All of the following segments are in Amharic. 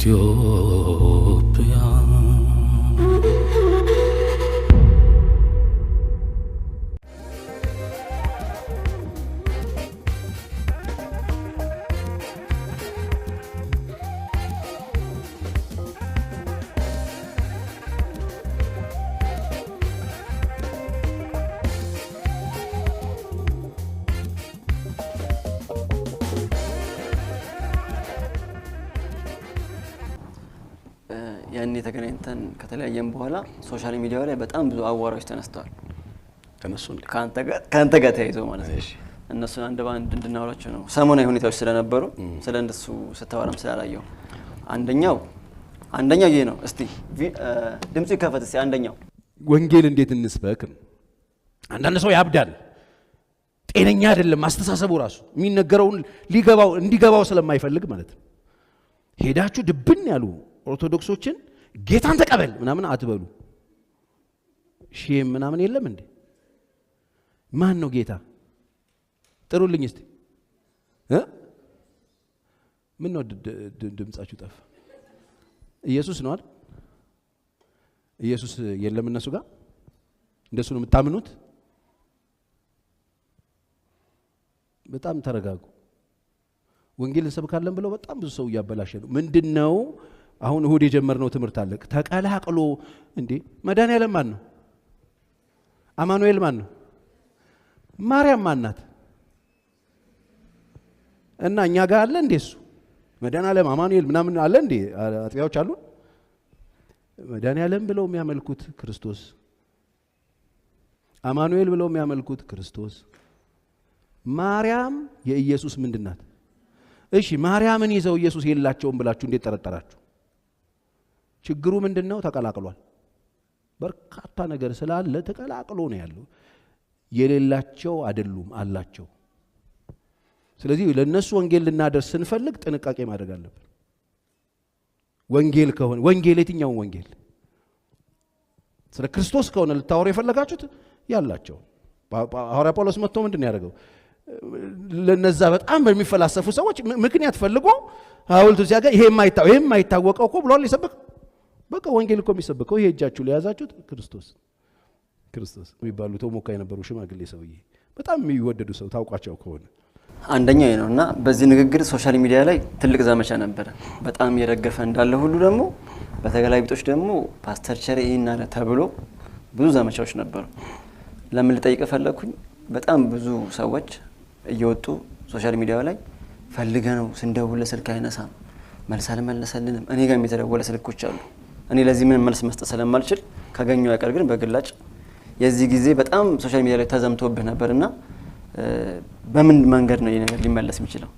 ኢትዮጵያ ያኔ ተገናኝተን ከተለያየን በኋላ ሶሻል ሚዲያው ላይ በጣም ብዙ አዋራዎች ተነስተዋል። ካንተ ጋር ተያይዘው ማለት ነው። እነሱን አንድ ባንድ እንድናወራቸው ነው። ሰሞናዊ ሁኔታዎች ስለነበሩ ስለ እንደሱ ስታወራም ስላላየው አንደኛው ይሄ ነው። እስቲ ድምጽ ይከፈት እስቲ። አንደኛው ወንጌል እንዴት እንስበክ ነው። አንዳንድ ሰው ያብዳል፣ ጤነኛ አይደለም አስተሳሰቡ ራሱ የሚነገረውን እንዲገባው ስለማይፈልግ ማለት ነው። ሄዳችሁ ድብን ያሉ ኦርቶዶክሶችን ጌታን ተቀበል ምናምን አትበሉ። ሼም ምናምን የለም እንዴ? ማን ነው ጌታ? ጥሩልኝ እስቲ። ምን ነው ድምጻችሁ ጠፋ? ኢየሱስ ነው አይደል? ኢየሱስ የለም እነሱ ጋር። እንደሱ ነው የምታምኑት? በጣም ተረጋጉ። ወንጌል እንሰብካለን ብለው በጣም ብዙ ሰው እያበላሸ ነው። ምንድነው? አሁን እሁድ የጀመርነው ትምህርት አለ። ተቀላቅሎ እንዴ መድኃኒዓለም ማን ነው? አማኑኤል ማን ነው? ማርያም ማን ናት? እና እኛ ጋር አለ እንዴ እሱ መድኃኒዓለም አማኑኤል ምናምን አለ እንዴ? አጥቢያዎች አሉ። መድኃኒዓለም ብለው የሚያመልኩት ክርስቶስ፣ አማኑኤል ብለው የሚያመልኩት ክርስቶስ። ማርያም የኢየሱስ ምንድን ናት? እሺ ማርያምን ይዘው ኢየሱስ የላቸውም ብላችሁ እንዴት ጠረጠራችሁ? ችግሩ ምንድነው? ተቀላቅሏል። በርካታ ነገር ስላለ ተቀላቅሎ ነው ያለው። የሌላቸው አይደሉም አላቸው። ስለዚህ ለነሱ ወንጌል ልናደርስ ስንፈልግ ጥንቃቄ ማድረግ አለብን። ወንጌል ከሆነ ወንጌል የትኛው ወንጌል? ስለ ክርስቶስ ከሆነ ልታወሩ የፈለጋችሁት ያላቸው ሐዋርያ ጳውሎስ መጥቶ ምንድነው ያደረገው? ለነዛ በጣም በሚፈላሰፉ ሰዎች ምክንያት ፈልጎ ሐውልቱ ሲያገኝ ይሄ የማይታወቀው እኮ ብሏል ይሰበክ። በቃ ወንጌል እኮ የሚሰበከው ይሄ እጃችሁ ላይ ያዛችሁት ክርስቶስ የሚባሉ ተሞካ የነበሩ ሽማግሌ ሰውዬ በጣም የሚወደዱ ሰው ታውቋቸው ከሆነ አንደኛው ነውና በዚህ ንግግር ሶሻል ሚዲያ ላይ ትልቅ ዘመቻ ነበር። በጣም የረገፈ እንዳለ ሁሉ ደግሞ በተገላቢጦች ደግሞ ፓስተር ቸሬ ይሄን አለ ተብሎ ብዙ ዘመቻዎች ነበሩ። ለምን ልጠይቅ ፈለኩኝ? በጣም ብዙ ሰዎች እየወጡ ሶሻል ሚዲያ ላይ ፈልገነው ስንደውል ስልክ አይነሳም፣ መልስ አልመለሰልንም። እኔ ጋር የተደወለ ስልኮች አሉ። እኔ ለዚህ ምን መልስ መስጠት ስለማልችል ካገኘው ያቀር ግን በግላጭ የዚህ ጊዜ በጣም ሶሻል ሚዲያ ላይ ተዘምቶብህ ነበርና በምን መንገድ ነው ይሄ ነገር ሊመለስ የሚችለው?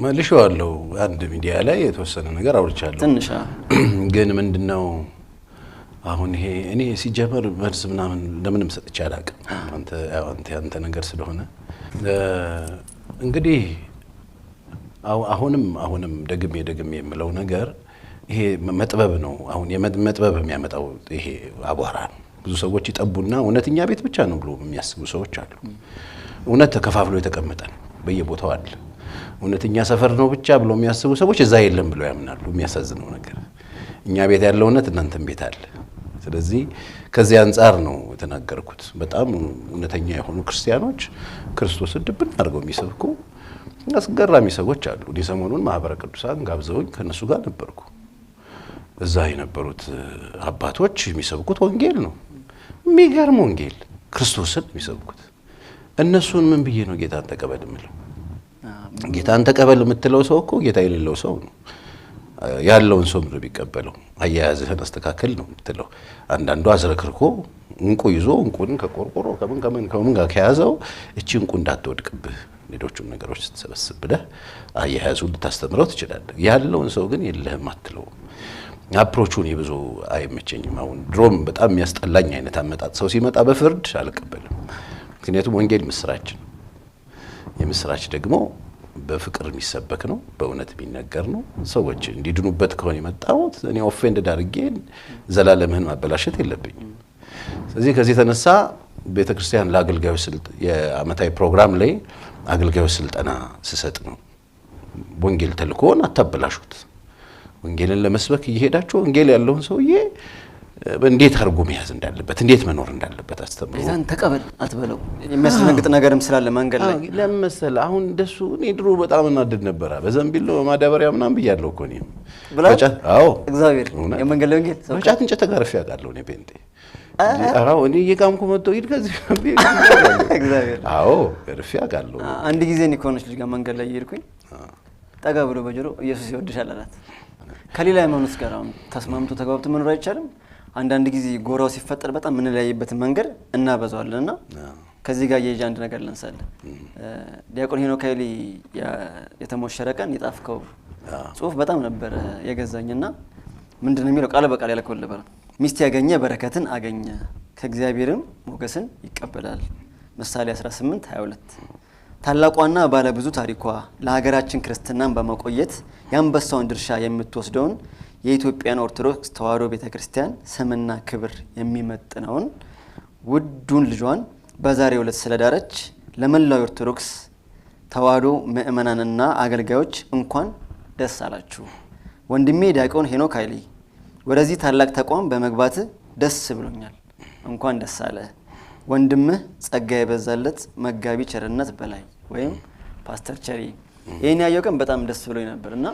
መልሼዋለሁ። አንድ ሚዲያ ላይ የተወሰነ ነገር አውርቻለሁ። ትንሽ ግን ምንድነው አሁን ይሄ እኔ ሲጀመር መልስ ምናምን ለምንም ሰጥቼ አላውቅም። አንተ ነገር ስለሆነ እንግዲህ አሁንም ደግሜ የምለው ነገር ይሄ መጥበብ ነው። አሁን የመጥበብ የሚያመጣው ይሄ አቧራ ነው። ብዙ ሰዎች ይጠቡና እውነተኛ ቤት ብቻ ነው ብሎ የሚያስቡ ሰዎች አሉ። እውነት ተከፋፍሎ የተቀመጠ ነው፣ በየቦታው አለ። እውነተኛ ሰፈር ነው ብቻ ብሎ የሚያስቡ ሰዎች እዛ የለም ብለው ያምናሉ። የሚያሳዝነው ነገር እኛ ቤት ያለው እውነት እናንተም ቤት አለ። ስለዚህ ከዚህ አንፃር ነው የተናገርኩት። በጣም እውነተኛ የሆኑ ክርስቲያኖች ክርስቶስን ድብን አድርገው የሚሰብኩ አስገራሚ ሰዎች አሉ። እኔ ሰሞኑን ማህበረ ቅዱሳን ጋብዘውኝ ከነሱ ጋር ነበርኩ። እዛ የነበሩት አባቶች የሚሰብኩት ወንጌል ነው፣ የሚገርም ወንጌል ክርስቶስን የሚሰብኩት። እነሱን ምን ብዬ ነው ጌታን ተቀበል የምለው? ጌታን ተቀበል የምትለው ሰው እኮ ጌታ የሌለው ሰው ነው። ያለውን ሰው ምድር ቢቀበለው አያያዝህን አስተካከል ነው የምትለው። አንዳንዱ አዝረክርኮ እንቁ ይዞ እንቁን ከቆርቆሮ ከምን ጋር ከያዘው እቺ እንቁ እንዳትወድቅብህ ሌሎቹን ነገሮች ስትሰበስብ ብለህ አያያዙን ልታስተምረው ትችላለህ። ያለውን ሰው ግን የለህም አትለው። አፕሮቹን የብዙ አይመቸኝም። አሁን ድሮም በጣም የሚያስጠላኝ አይነት አመጣጥ ሰው ሲመጣ በፍርድ አልቀበልም። ምክንያቱም ወንጌል ምስራች ነው። የምስራች ደግሞ በፍቅር የሚሰበክ ነው፣ በእውነት የሚነገር ነው። ሰዎች እንዲድኑበት ከሆነ የመጣሁት እኔ ኦፌንድ አድርጌ ዘላለምህን ማበላሸት የለብኝም። ስለዚህ ከዚህ የተነሳ ቤተክርስቲያን ለአገልጋዮች የአመታዊ ፕሮግራም ላይ አገልጋዮች ስልጠና ስሰጥ ነው ወንጌል ተልኮን አታበላሹት፣ ወንጌልን ለመስበክ እየሄዳችሁ ወንጌል ያለውን ሰውዬ እንዴት አድርጎ መያዝ እንዳለበት እንዴት መኖር እንዳለበት አስተምሩ። ጌታን ተቀበል አትበለው። የሚያስደነግጥ ነገርም ስላለ መንገድ ላይ ለምሳሌ አሁን እንደሱ እኔ ድሮ በጣም እናድድ ነበር። በዘንቢል ማዳበሪያ ምናምን ብያለሁ እኮ እኔም ብላችሁ። አዎ እግዚአብሔር የመንገድ ላይ ወንጌል በጫት እንጨት ተጋርፌ አውቃለሁ እኔ ጴንጤ። አዎ እኔ እየቃምኩ መጥቶ ሂድ ከዚህ እግዚአብሔር። አዎ ገርፌ አውቃለሁ። አንድ ጊዜ እኔ ከሆነች ልጅ ጋር መንገድ ላይ እየሄድኩኝ ጠጋ ብሎ በጆሮ ኢየሱስ ይወድሻል አላት። ከሌላ ሃይማኖት ጋር አሁን ተስማምቶ ተግባብቶ መኖር አይቻልም። አንዳንድ ጊዜ ጎራው ሲፈጠር በጣም ምን ላይበትን መንገድ እናበዛዋለንና ከዚህ ጋር የጂ አንድ ነገር ለንሳለን። ዲያቆን ሄኖክ ኃይሌ የተሞሸረ ቀን የጻፍከው ጽሁፍ በጣም ነበር የገዛኝና ምንድነው የሚለው ቃል በቃል ያለከው ነበር። ሚስት ያገኘ በረከትን አገኘ ከእግዚአብሔርም ሞገስን ይቀበላል። ምሳሌ 18:22 ታላቋና ባለ ብዙ ታሪኳ ለሀገራችን ክርስትናን በመቆየት የአንበሳውን ድርሻ የምትወስደውን የኢትዮጵያን ኦርቶዶክስ ተዋሕዶ ቤተክርስቲያን ስምና ክብር የሚመጥነውን ውዱን ልጇን በዛሬው ዕለት ስለዳረች ለመላው ኦርቶዶክስ ተዋሕዶ ምእመናንና አገልጋዮች እንኳን ደስ አላችሁ። ወንድሜ ዲያቆን ሄኖክ ኃይሌ ወደዚህ ታላቅ ተቋም በመግባት ደስ ብሎኛል። እንኳን ደስ አለ። ወንድምህ ጸጋ የበዛለት መጋቢ ቸርነት በላይ ወይም ፓስተር ቸሪ። ይሄን ያየው ቀን በጣም ደስ ብሎኝ ነበርና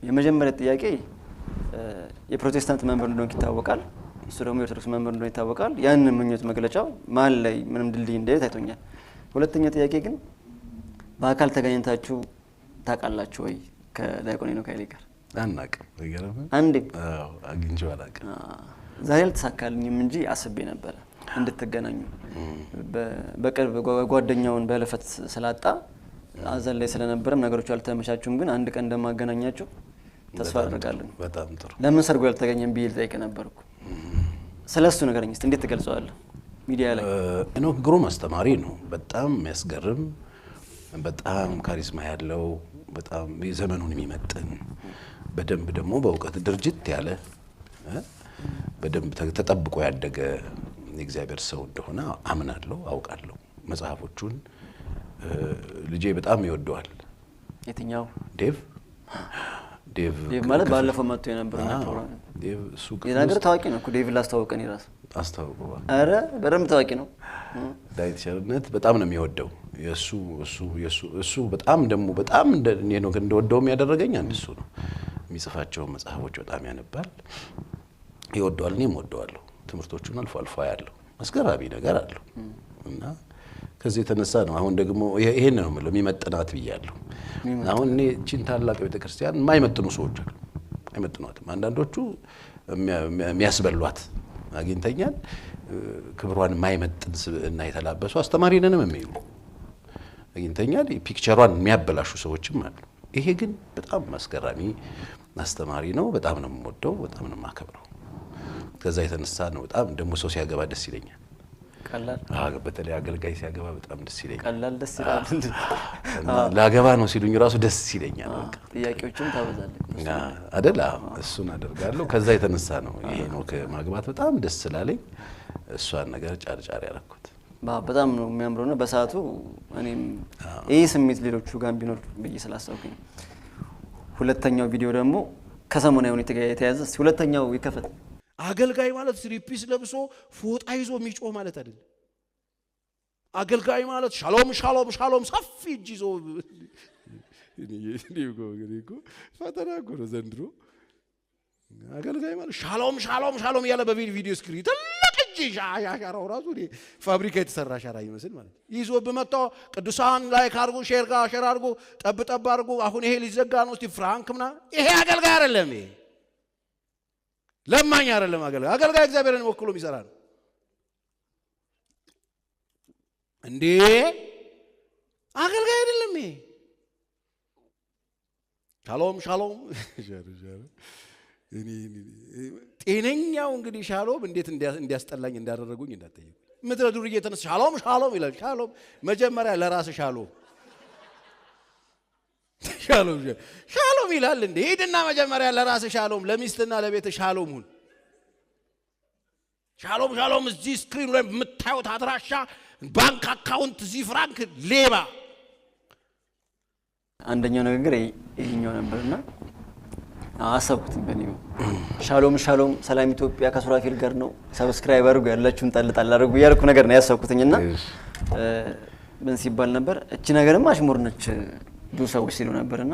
የመጀመሪያ ጥያቄ የፕሮቴስታንት መንበር እንደሆነ ይታወቃል። እሱ ደግሞ የኦርቶዶክስ መንበር እንደሆነ ይታወቃል። ያን ምኞት መግለጫው ማል ላይ ምንም ድልድይ እንደሌለ ታይቶኛል። ሁለተኛ ጥያቄ ግን በአካል ተገናኝታችሁ ታውቃላችሁ ወይ ከዲያቆን ሄኖክ ኃይሌ ጋር? አናውቅም። ይገርም አንዴ አግኝቼው አላውቅም። ዛሬ አልተሳካልኝም እንጂ አስቤ ነበር እንድትገናኙ። በቅርብ ጓደኛውን በለፈት ስላጣ አዘን ላይ ስለነበረም ነገሮች አልተመቻቹም። ግን አንድ ቀን እንደማገናኛችሁ ተስፋ አደርጋለሁ። በጣም ጥሩ። ለምን ሰርጉ ያልተገኘም ቢል ጠይቀ ነበርኩ። ስለሱ ነገርኝ እስቲ እንዴት ትገልጸዋለህ? ሚዲያ ላይ ሄኖክ ግሩም አስተማሪ ነው። በጣም የሚያስገርም በጣም ካሪስማ ያለው በጣም ዘመኑን የሚመጥን በደንብ ደግሞ በእውቀት ድርጅት ያለ በደንብ ተጠብቆ ያደገ የእግዚአብሔር ሰው እንደሆነ አምናለሁ፣ አውቃለሁ። መጽሐፎቹን ልጄ በጣም ይወደዋል። የትኛው? ዴቭ ማለት ባለፈው መጥቶ የነበረው ፕሮግራም ዴቭ ሱቅ የናገር ታዋቂ ነው እኮ ዴቭ ላስተዋውቀን ይራስ አስተዋውቀው። አረ በደንብ ታዋቂ ነው። ዳዊት ቸርነት በጣም ነው የሚወደው። እሱ በጣም ደግሞ በጣም እንደወደው የሚያደርገኝ አንድ እሱ ነው። የሚጽፋቸው መጽሐፎች በጣም ያነባል፣ ይወደዋል። እኔም ወደዋለሁ። ትምህርቶቹን አልፎ አልፎ ያለው አስገራሚ ነገር አለው እና ከዚህ የተነሳ ነው አሁን ደግሞ ይሄን ነው የምለው የሚመጥናት ብያለሁ። አሁን እኔ እቺን ታላቅ ቤተክርስቲያን የማይመጥኑ ሰዎች አሉ። አይመጥኗትም። አንዳንዶቹ የሚያስበሏት አግኝተኛል። ክብሯን የማይመጥን እና የተላበሱ አስተማሪ ነንም የሚሉ አግኝተኛል። ፒክቸሯን የሚያበላሹ ሰዎችም አሉ። ይሄ ግን በጣም አስገራሚ አስተማሪ ነው። በጣም ነው የምወደው፣ በጣም ነው የማከብረው። ከዛ የተነሳ ነው በጣም ደግሞ ሰው ሲያገባ ደስ ይለኛል። ቀላል በተለይ አገልጋይ ሲያገባ በጣም ደስ ይለኛል። ቀላል ደስ ይላል። ላገባ ነው ሲሉኝ ራሱ ደስ ይለኛል። በቃ ጥያቄዎችን ታበዛለህ አይደል? እሱን አደርጋለሁ። ከዛ የተነሳ ነው ይሄ ነው ከማግባት በጣም ደስ ስላለኝ እሷን ነገር ጫርጫር ያደረኩት። በጣም ነው የሚያምረውና በሰዓቱ እኔም ይሄ ስሜት ሌሎቹ ጋር ቢኖር ብዬ ስላሰብኩኝ። ሁለተኛው ቪዲዮ ደግሞ ከሰሞናዊ ሁኔታ ጋር የተያዘ ሁለተኛው ይከፈት። አገልጋይ ማለት ስሪፒስ ለብሶ ፎጣ ይዞ የሚጮህ ማለት አይደለም። አገልጋይ ማለት ሻሎም ሻሎም ሻሎም ሰፊ እጅ ይዞ እኮ ፈተና እኮ ነው ዘንድሮ። አገልጋይ ማለት ሻሎም ሻሎም ሻሎም እያለ በቪዲዮ ስክሪን ትልቅ እጅ ሻራው ራሱ ፋብሪካ የተሰራ ሻራ ይመስል ማለት ይዞ በመጣው ቅዱሳን ላይክ አድርጉ፣ ሼር አድርጉ፣ ጠብ አድርጉ። አሁን ይሄ ሊዘጋ ነው እስቲ ፍራንክ ምናምን። ይሄ አገልጋይ አይደለም። ይሄ ለማኝ አይደለም። አገልጋይ እግዚአብሔርን ወክሎ የሚሰራ ነው እንዴ! አገልጋይ አይደለም ይሄ። ሻሎም ሻሎም ጤነኛው እንግዲህ ሻሎም እንዴት እንዲያስጠላኝ እንዳደረጉኝ እንዳትጠይቁ። ምድረ ዱርዬ ተነስ ሻሎም ሻሎም ይላል። ሻሎም መጀመሪያ ለራስ ሻሎም ሻሎም ሻሎም ይላል እንዴ! ሂድና መጀመሪያ ለራስ ሻሎም፣ ለሚስትና ለቤት ሻሎም ሁን። ሻሎም ሻሎም እዚህ ስክሪን ላይ የምታዩት አድራሻ ባንክ አካውንት እዚህ ፍራንክ ሌባ። አንደኛው ንግግር ይሄኛው ነበርና አሰብኩት በኔው ሻሎም ሰላም ኢትዮጵያ ከሱራፌል ጋር ነው ሰብስክራይብ አድርጉ ያላችሁን ጣል አድርጉ ያልኩ ነገር ነው ያሰብኩትኝና ምን ሲባል ነበር እቺ ነገርም አሽሙር ነች ብዙ ሰዎች ሲሉ ነበርና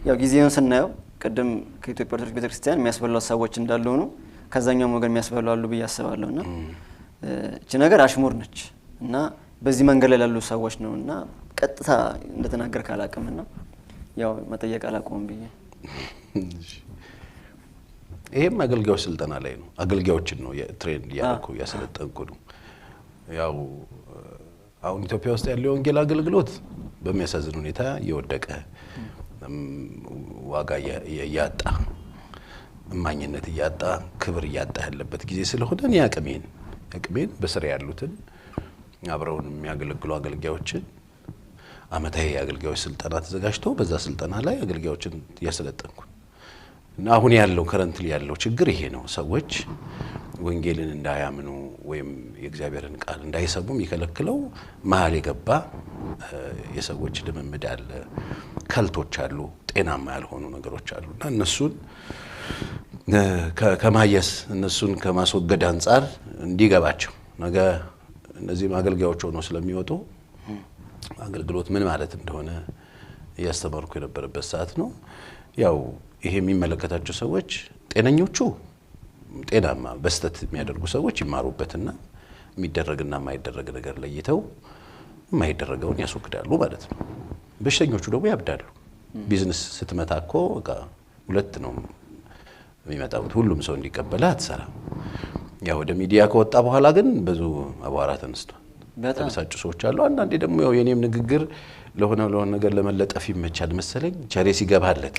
ያው ጊዜውን ስናየው ቀደም ከኢትዮጵያ ኦርቶዶክስ ቤተክርስቲያን የሚያስበላው ሰዎች እንዳሉ ነው ከዛኛው ወገን የሚያስበላው አሉ በያስባለውና እቺ ነገር አሽሙር ነች እና በዚህ መንገድ ላይ ያሉ ሰዎች ነውና ቀጥታ እንደተናገር ካላቀምና ያው መጠየቅ አላቆም ብዬ ይሄም አገልጋዮች ስልጠና ላይ ነው አገልጋዮችን ነው የትሬንድ ያልኩ ያሰለጠንኩ ነው ያው አሁን ኢትዮጵያ ውስጥ ያለው ወንጌል አገልግሎት በሚያሳዝን ሁኔታ እየወደቀ ዋጋ ያጣ እማኝነት ያጣ ክብር ያጣ ያለበት ጊዜ ስለሆነ እኔ አቅሜን በስራ ያሉትን አብረውን የሚያገለግሉ አገልጋዮችን አመታዊ አገልጋዮች ስልጠና ተዘጋጅቶ በዛ ስልጠና ላይ አገልጋዮችን ያሰለጠንኩ እና አሁን ያለው ከረንትሊ ያለው ችግር ይሄ ነው ሰዎች ወንጌልን እንዳያምኑ ወይም የእግዚአብሔርን ቃል እንዳይሰሙ የሚከለክለው መሀል የገባ የሰዎች ልምምድ አለ ከልቶች አሉ ጤናማ ያልሆኑ ነገሮች አሉና እነሱን ከማየስ እነሱን ከማስወገድ አንፃር እንዲገባቸው ነገ እነዚህ አገልጋዮች ሆነው ስለሚወጡ አገልግሎት ምን ማለት እንደሆነ ያስተማርኩ የነበረበት ሰዓት ነው ያው ይሄ የሚመለከታቸው ሰዎች ጤነኞቹ ጤናማ በስተት የሚያደርጉ ሰዎች ይማሩበትና የሚደረግና የማይደረግ ነገር ለይተው የማይደረገውን ያስወግዳሉ ማለት ነው በሽተኞቹ ደግሞ ያብዳሉ ቢዝነስ ስትመታኮ በቃ ሁለት ነው የሚመጣው ሁሉም ሰው እንዲቀበል አትሰራ ያው ወደ ሚዲያ ከወጣ በኋላ ግን ብዙ አቧራ ተነስቷል በጣም ሳጭ ሰዎች አሉ አንዳንዴ ደግሞ ያው የኔም ንግግር ለሆነ ነገር ለመለጠፍ ይመቻል መሰለኝ ቸሬስ ያገባለት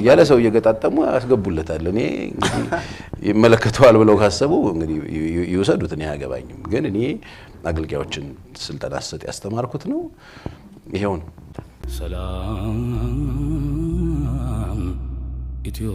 ይያለ ሰው እየገጣጠሙ ያስገቡለታል እኔ ይመለከተዋል ብለው ካሰቡ እንግዲህ ይወሰዱት እኔ ያገባኝም ግን እኔ አገልጋዮችን ስልጠና ሰጥ ያስተማርኩት ነው ይሄው ነው ሰላም ኢትዮ